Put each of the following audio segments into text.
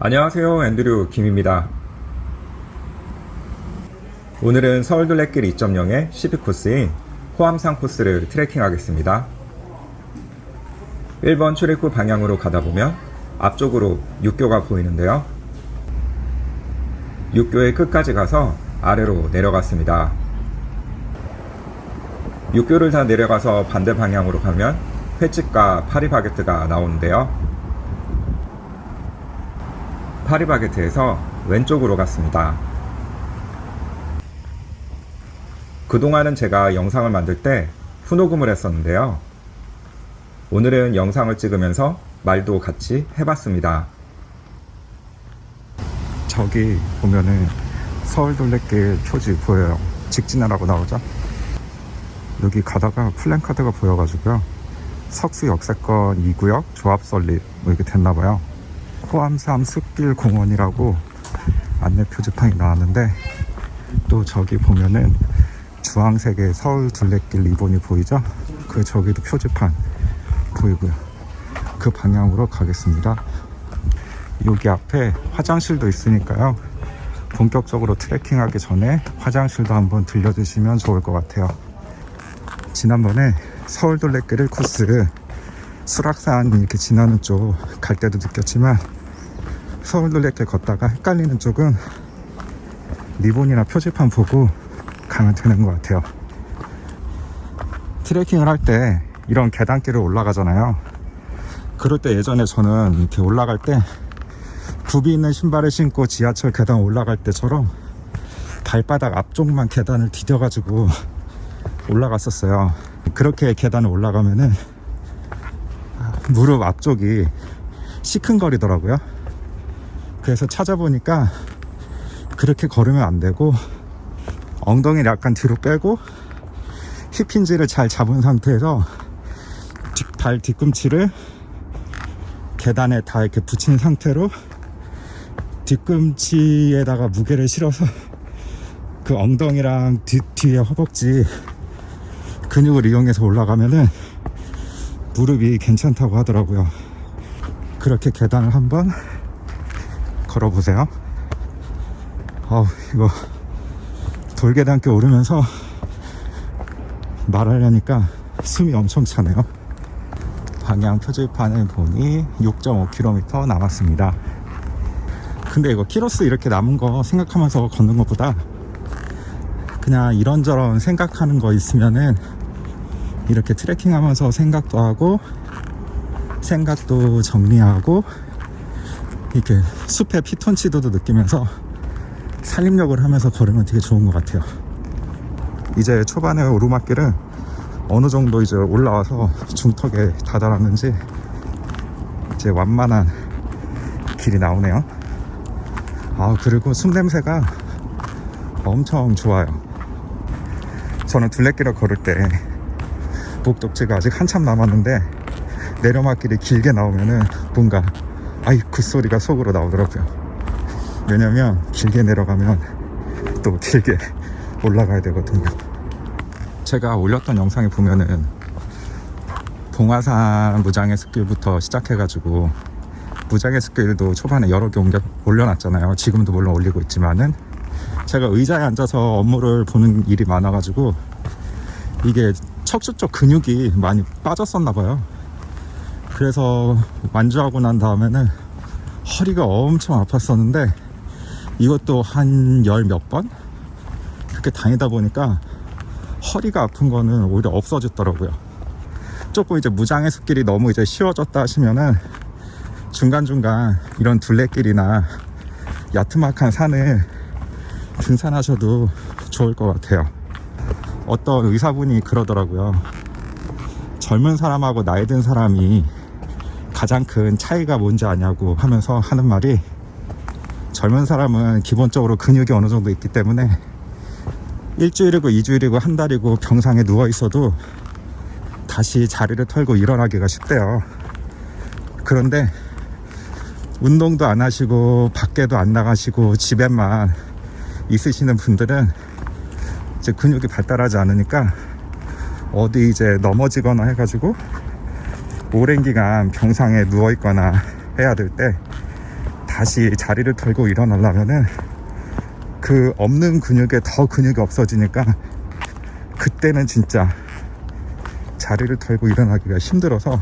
안녕하세요, 앤드류 김입니다. 오늘은 서울둘레길 2.0의 12코스인 호암산 코스를 트레킹 하겠습니다. 1번 출입구 방향으로 가다 보면 앞쪽으로 육교가 보이는데요. 육교의 끝까지 가서 아래로 내려갔습니다. 육교를 다 내려가서 반대 방향으로 가면 횟집과 파리바게뜨가 나오는데요. 파리바게뜨에서 왼쪽으로 갔습니다. 그동안은 제가 영상을 만들 때 후녹음을 했었는데요. 오늘은 영상을 찍으면서 말도 같이 해봤습니다. 저기 보면은 서울둘레길 표지 보여요. 직진하라고 나오죠. 여기 가다가 플랜카드가 보여가지고요. 석수 역세권 2구역 조합 설립 뭐 이렇게 됐나봐요. 호암산 숲길 공원이라고 안내 표지판이 나왔는데, 또 저기 보면은 주황색의 서울 둘레길 리본이 보이죠? 그 저기도 표지판 보이고요. 그 방향으로 가겠습니다. 여기 앞에 화장실도 있으니까요, 본격적으로 트레킹하기 전에 화장실도 한번 들려주시면 좋을 것 같아요. 지난번에 서울 둘레길 1코스 수락산 이렇게 지나는 쪽 갈 때도 느꼈지만, 서울 둘레길 걷다가 헷갈리는 쪽은 리본이나 표지판 보고 가면 되는 것 같아요. 트레킹을 할 때 이런 계단길을 올라가잖아요. 그럴 때 예전에 저는 이렇게 올라갈 때 굽이 있는 신발을 신고 지하철 계단 올라갈 때처럼 발바닥 앞쪽만 계단을 디뎌가지고 올라갔었어요. 그렇게 계단을 올라가면은 무릎 앞쪽이 시큰거리더라고요. 그래서 찾아보니까 그렇게 걸으면 안 되고, 엉덩이를 약간 뒤로 빼고 힙 힌지를 잘 잡은 상태에서 발 뒤꿈치를 계단에 다 이렇게 붙인 상태로 뒤꿈치에다가 무게를 실어서 그 엉덩이랑 뒤에 허벅지 근육을 이용해서 올라가면은 무릎이 괜찮다고 하더라고요. 그렇게 계단을 한번 걸어보세요. 이거 돌계단길 오르면서 말하려니까 숨이 엄청 차네요. 방향 표지판을 보니 6.5km 남았습니다. 근데 이거 키로수 이렇게 남은 거 생각하면서 걷는 것보다 그냥 이런저런 생각하는 거 있으면은 이렇게 트레킹 하면서 생각도 하고 생각도 정리하고 이렇게 숲의 피톤치도도 느끼면서 산림욕을 하면서 걸으면 되게 좋은 것 같아요. 이제 초반에 오르막길은 어느 정도 이제 올라와서 중턱에 다다랐는지 이제 완만한 길이 나오네요. 그리고 숨 냄새가 엄청 좋아요. 저는 둘레길을 걸을 때 목적지가 아직 한참 남았는데 내려막길이 길게 나오면은 뭔가 그 소리가 속으로 나오더라고요. 왜냐면 길게 내려가면 또 길게 올라가야 되거든요. 제가 올렸던 영상에 보면은 봉화산 무장의 숲길부터 시작해가지고, 무장의 숲길도 초반에 여러 개 올려놨잖아요. 지금도 물론 올리고 있지만은 제가 의자에 앉아서 업무를 보는 일이 많아가지고 이게 척추 쪽 근육이 많이 빠졌었나봐요. 그래서 완주하고 난 다음에는 허리가 엄청 아팠었는데, 이것도 한 열 몇 번 그렇게 다니다 보니까 허리가 아픈 거는 오히려 없어졌더라고요. 조금 이제 무장의 숲길이 너무 이제 쉬워졌다 하시면은 중간중간 이런 둘레길이나 야트막한 산을 등산하셔도 좋을 것 같아요. 어떤 의사분이 그러더라고요. 젊은 사람하고 나이 든 사람이 가장 큰 차이가 뭔지 아냐고 하면서 하는 말이, 젊은 사람은 기본적으로 근육이 어느 정도 있기 때문에 일주일이고 2주일이고 한 달이고 병상에 누워 있어도 다시 자리를 털고 일어나기가 쉽대요. 그런데 운동도 안 하시고 밖에도 안 나가시고 집에만 있으시는 분들은 이제 근육이 발달하지 않으니까 어디 이제 넘어지거나 해가지고 오랜 기간 병상에 누워있거나 해야 될 때 다시 자리를 털고 일어나려면은 그 없는 근육에 더 근육이 없어지니까 그때는 진짜 자리를 털고 일어나기가 힘들어서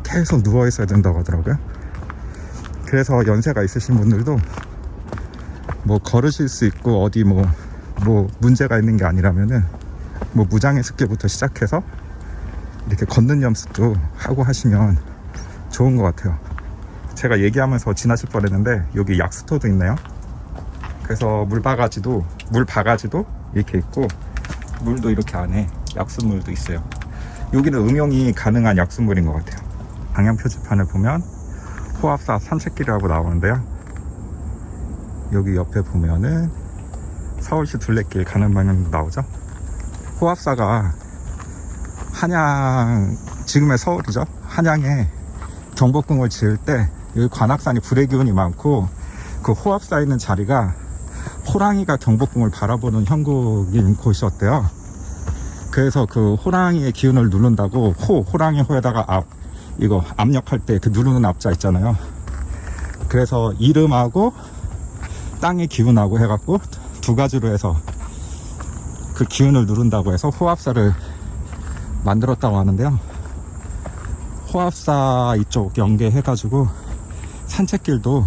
계속 누워 있어야 된다고 하더라고요. 그래서 연세가 있으신 분들도 뭐 걸으실 수 있고 어디 뭐 문제가 있는 게 아니라면은 뭐 무장의 습기부터 시작해서 이렇게 걷는 연습도 하고 하시면 좋은 것 같아요. 제가 얘기하면서 지나칠 뻔했는데 여기 약수터도 있네요. 그래서 물 바가지도 이렇게 있고 물도 이렇게 안에 약수물도 있어요. 여기는 응용이 가능한 약수물인 것 같아요. 방향 표지판을 보면 호압사 산책길이라고 나오는데요. 여기 옆에 보면은 서울시 둘레길 가는 방향도 나오죠. 호압사가 한양, 지금의 서울이죠. 한양에 경복궁을 지을 때 여기 관악산이 불의 기운이 많고 그 호압사에 있는 자리가 호랑이가 경복궁을 바라보는 형국인 곳이었대요. 그래서 그 호랑이의 기운을 누른다고 호랑이 호에다가 이거 압력할 때 그 누르는 압자 있잖아요. 그래서 이름하고 땅의 기운하고 해갖고 두 가지로 해서 그 기운을 누른다고 해서 호압사를 만들었다고 하는데요. 호압사 이쪽 연계해가지고 산책길도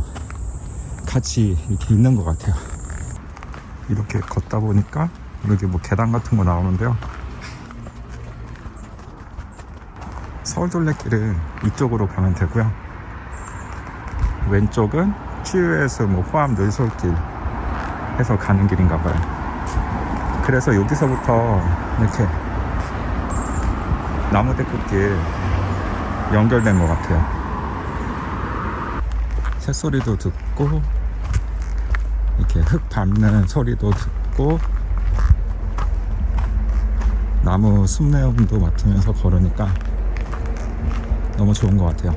같이 이렇게 있는 것 같아요. 이렇게 걷다 보니까 여기 뭐 계단 같은 거 나오는데요. 서울둘레길은 이쪽으로 가면 되고요. 왼쪽은 QS 뭐 호암 늘솔길 해서 가는 길인가 봐요. 그래서 여기서부터 이렇게 나무데크길 연결된 것 같아요. 새소리도 듣고 이렇게 흙 밟는 소리도 듣고 나무 숲내음도 맡으면서 걸으니까 너무 좋은 것 같아요.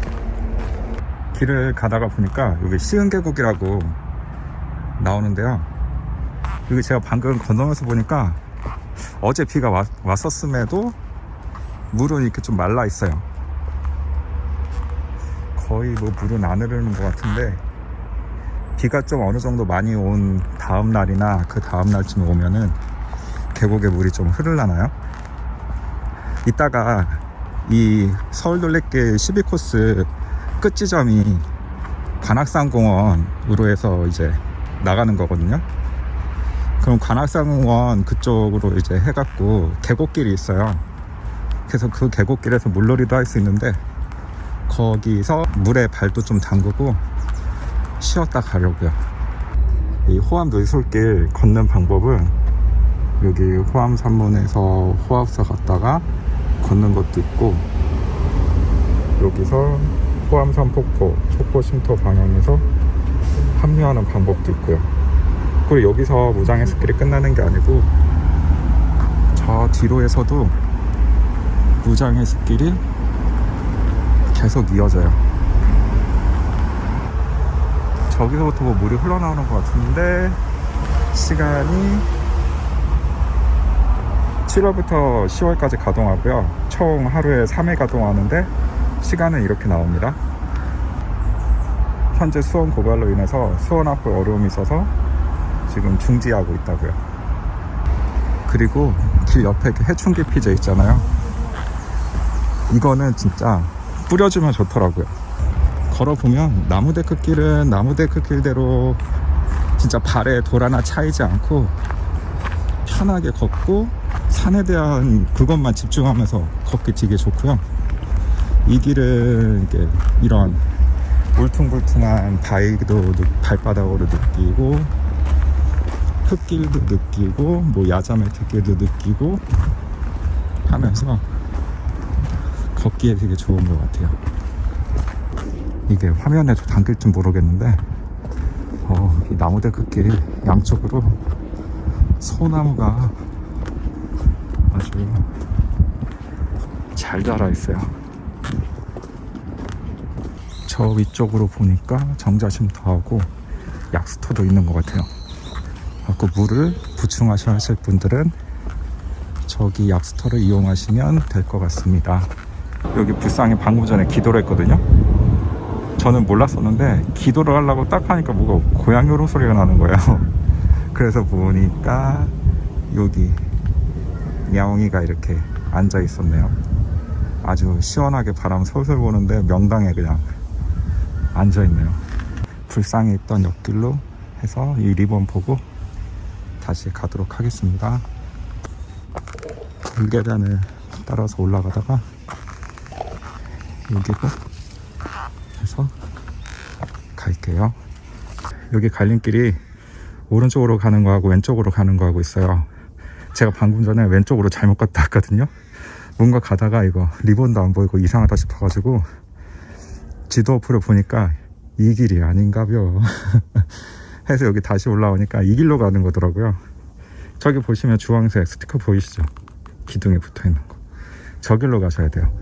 길을 가다가 보니까 여기 시흥계곡이라고 나오는데요. 여기 제가 방금 건너면서 보니까 어제 비가 왔었음에도 물은 이렇게 좀 말라 있어요. 거의 뭐 물은 안 흐르는 것 같은데 비가 좀 어느 정도 많이 온 다음 날이나 그 다음 날쯤에 오면은 계곡에 물이 좀 흐르려나요? 이따가 이 서울둘레길 12코스 끝 지점이 관악산공원으로 해서 이제 나가는 거거든요. 그럼 관악산공원 그쪽으로 이제 해갖고 계곡길이 있어요. 그래서 그 계곡길에서 물놀이도 할 수 있는데 거기서 물에 발도 좀 담그고 쉬었다 가려고요. 이 호암 늘솔길 걷는 방법은 여기 호암 산문에서 호압사 갔다가 걷는 것도 있고 여기서 호암산 폭포 촉포심터 방향에서 합류하는 방법도 있고요. 그리고 여기서 무장의 숲길이 끝나는 게 아니고 저 뒤로에서도 무장의 숲길이 계속 이어져요. 저기서부터 뭐 물이 흘러나오는 것 같은데 시간이 7월부터 10월까지 가동하고요. 총 하루에 3회 가동하는데 시간은 이렇게 나옵니다. 현재 수원 고갈로 인해서 수원 앞에 어려움이 있어서 지금 중지하고 있다고요. 그리고 길 옆에 해충기 피제 있잖아요. 이거는 진짜 뿌려주면 좋더라고요. 걸어보면 나무데크길은 나무데크길대로 진짜 발에 돌 하나 차이지 않고 편하게 걷고 산에 대한 그것만 집중하면서 걷기 되게 좋고요. 이 길은 이게 이런 울퉁불퉁한 바위도 발바닥으로 느끼고 흙길도 느끼고 뭐 야자매트길도 느끼고 하면서 걷기에 되게 좋은 것 같아요. 이게 화면에도 담길지 모르겠는데 이 나무데크길 양쪽으로 소나무가 아주 잘 자라 있어요. 저 위쪽으로 보니까 정자쉼터하고 약수터도 있는 것 같아요. 그 물을 보충하셔야 하실 분들은 저기 약수터를 이용하시면 될 것 같습니다. 여기 불상에 방금 전에 기도를 했거든요. 저는 몰랐었는데 기도를 하려고 딱 하니까 뭐가 고양이 울음소리가 나는 거예요. 그래서 보니까 여기 야옹이가 이렇게 앉아 있었네요. 아주 시원하게 바람 솔솔 부는데 명당에 그냥 앉아 있네요. 불상에 있던 옆길로 해서 이 리본 보고 다시 가도록 하겠습니다. 물계단을 따라서 올라가다가 여기로 해서 갈게요. 여기 갈림길이 오른쪽으로 가는 거하고 왼쪽으로 가는 거하고 있어요. 제가 방금 전에 왼쪽으로 잘못 갔다 왔거든요. 뭔가 가다가 이거 리본도 안 보이고 이상하다 싶어가지고 지도 어플을 보니까 이 길이 아닌가벼 해서 여기 다시 올라오니까 이 길로 가는 거더라고요. 저기 보시면 주황색 스티커 보이시죠? 기둥에 붙어있는 거. 저 길로 가셔야 돼요.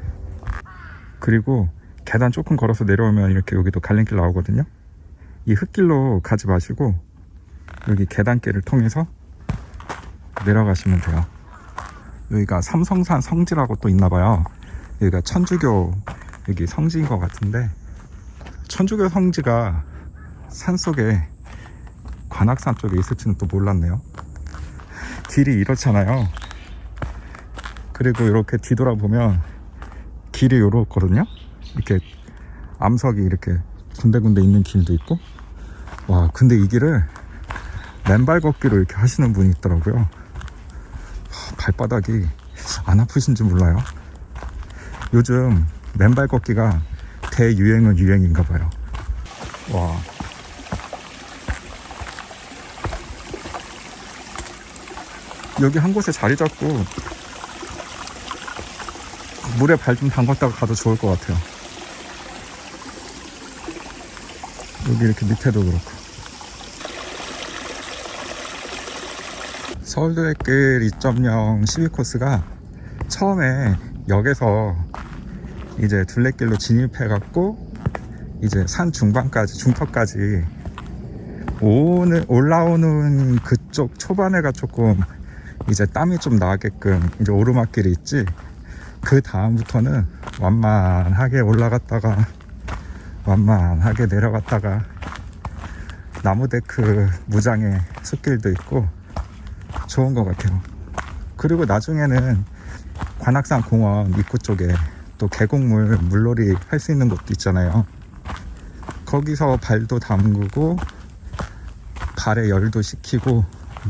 그리고 계단 조금 걸어서 내려오면 이렇게 여기도 갈림길 나오거든요. 이 흙길로 가지 마시고 여기 계단길을 통해서 내려가시면 돼요. 여기가 삼성산 성지라고 또 있나봐요. 여기가 천주교 여기 성지인 것 같은데, 천주교 성지가 산속에 관악산 쪽에 있을지는 또 몰랐네요. 길이 이렇잖아요. 그리고 이렇게 뒤돌아보면 길이 이렇거든요. 이렇게 암석이 이렇게 군데군데 있는 길도 있고. 와, 근데 이 길을 맨발 걷기로 이렇게 하시는 분이 있더라고요. 발바닥이 안 아프신지 몰라요. 요즘 맨발 걷기가 대유행은 유행인가 봐요. 와, 여기 한 곳에 자리 잡고 물에 발 좀 담갔다가 가도 좋을 것 같아요. 여기 이렇게 밑에도 그렇고. 서울도로길 2.0 12코스가 처음에 역에서 이제 둘레길로 진입해 갖고 이제 산 중반까지, 중턱까지 올라오는 그쪽 초반에가 조금 이제 땀이 좀 나게끔 이제 오르막길이 있지, 그 다음부터는 완만하게 올라갔다가 완만하게 내려갔다가 나무데크 무장의 숲길도 있고 좋은 것 같아요. 그리고 나중에는 관악산 공원 입구 쪽에 또 계곡물 물놀이 할 수 있는 곳도 있잖아요. 거기서 발도 담그고 발에 열도 식히고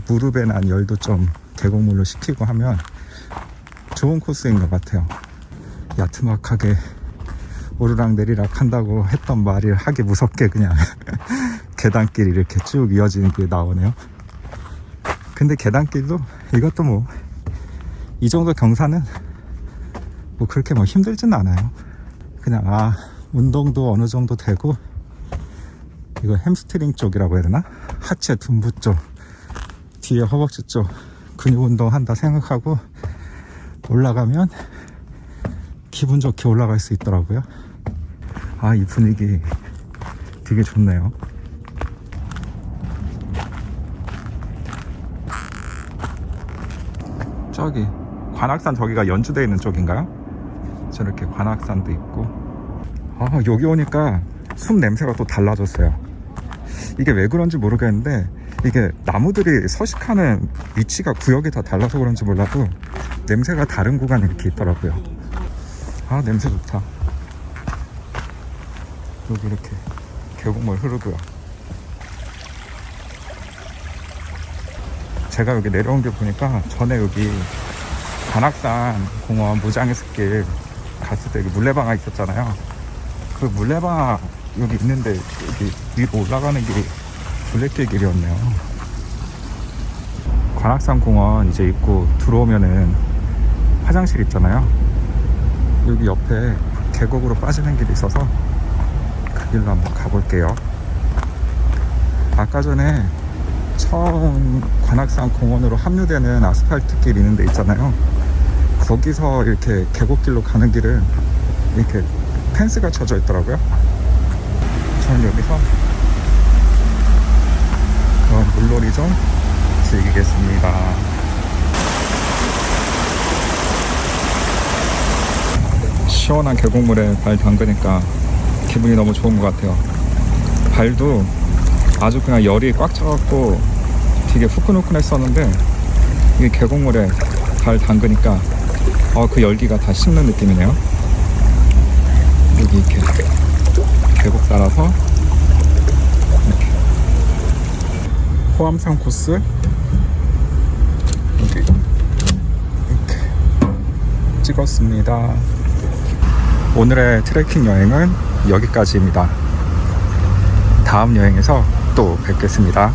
무릎에 난 열도 좀 계곡물로 식히고 하면 좋은 코스인 것 같아요. 야트막하게 오르락 내리락 한다고 했던 말이 하기 무섭게 그냥 계단길이 이렇게 쭉 이어지는 게 나오네요. 근데 계단길도 이것도 뭐 이 정도 경사는 뭐 그렇게 뭐 힘들진 않아요. 그냥 운동도 어느 정도 되고, 이거 햄스트링 쪽이라고 해야 되나? 하체 둔부 쪽, 뒤에 허벅지 쪽 근육 운동 한다 생각하고 올라가면 기분 좋게 올라갈 수 있더라고요. 이 분위기 되게 좋네요. 저기 관악산, 저기가 연주되어 있는 쪽인가요? 저렇게 관악산도 있고. 여기 오니까 숨 냄새가 또 달라졌어요. 이게 왜 그런지 모르겠는데, 이게 나무들이 서식하는 위치가 구역이 다 달라서 그런지 몰라도 냄새가 다른 구간이 이렇게 있더라고요. 냄새 좋다. 여기 이렇게 계곡물 흐르고요. 제가 여기 내려온 게 보니까 전에 여기 관악산 공원 무장의 숲길 갔을 때 여기 물레방아 있었잖아요. 그 물레방아 여기 있는데 여기 위로 올라가는 길이 둘레길 길이었네요. 관악산 공원 이제 입구 들어오면은 화장실 있잖아요. 여기 옆에 계곡으로 빠지는 길이 있어서 그 길로 한번 가볼게요. 아까 전에 처음 관악산 공원으로 합류되는 아스팔트 길 있는 데 있잖아요. 거기서 이렇게 계곡길로 가는 길은 이렇게 펜스가 쳐져 있더라고요. 저는 여기서 물놀이 좀 즐기겠습니다. 시원한 계곡물에 발 담그니까 기분이 너무 좋은 것 같아요. 발도 아주 그냥 열이 꽉 차갖고 되게 후끈후끈했었는데 이게 계곡물에 발 담그니까 그 열기가 다 식는 느낌이네요. 여기 이렇게 계곡 따라서 이렇게 호암산 코스 여기 이렇게 찍었습니다. 오늘의 트레킹 여행은 여기까지입니다. 다음 여행에서 또 뵙겠습니다.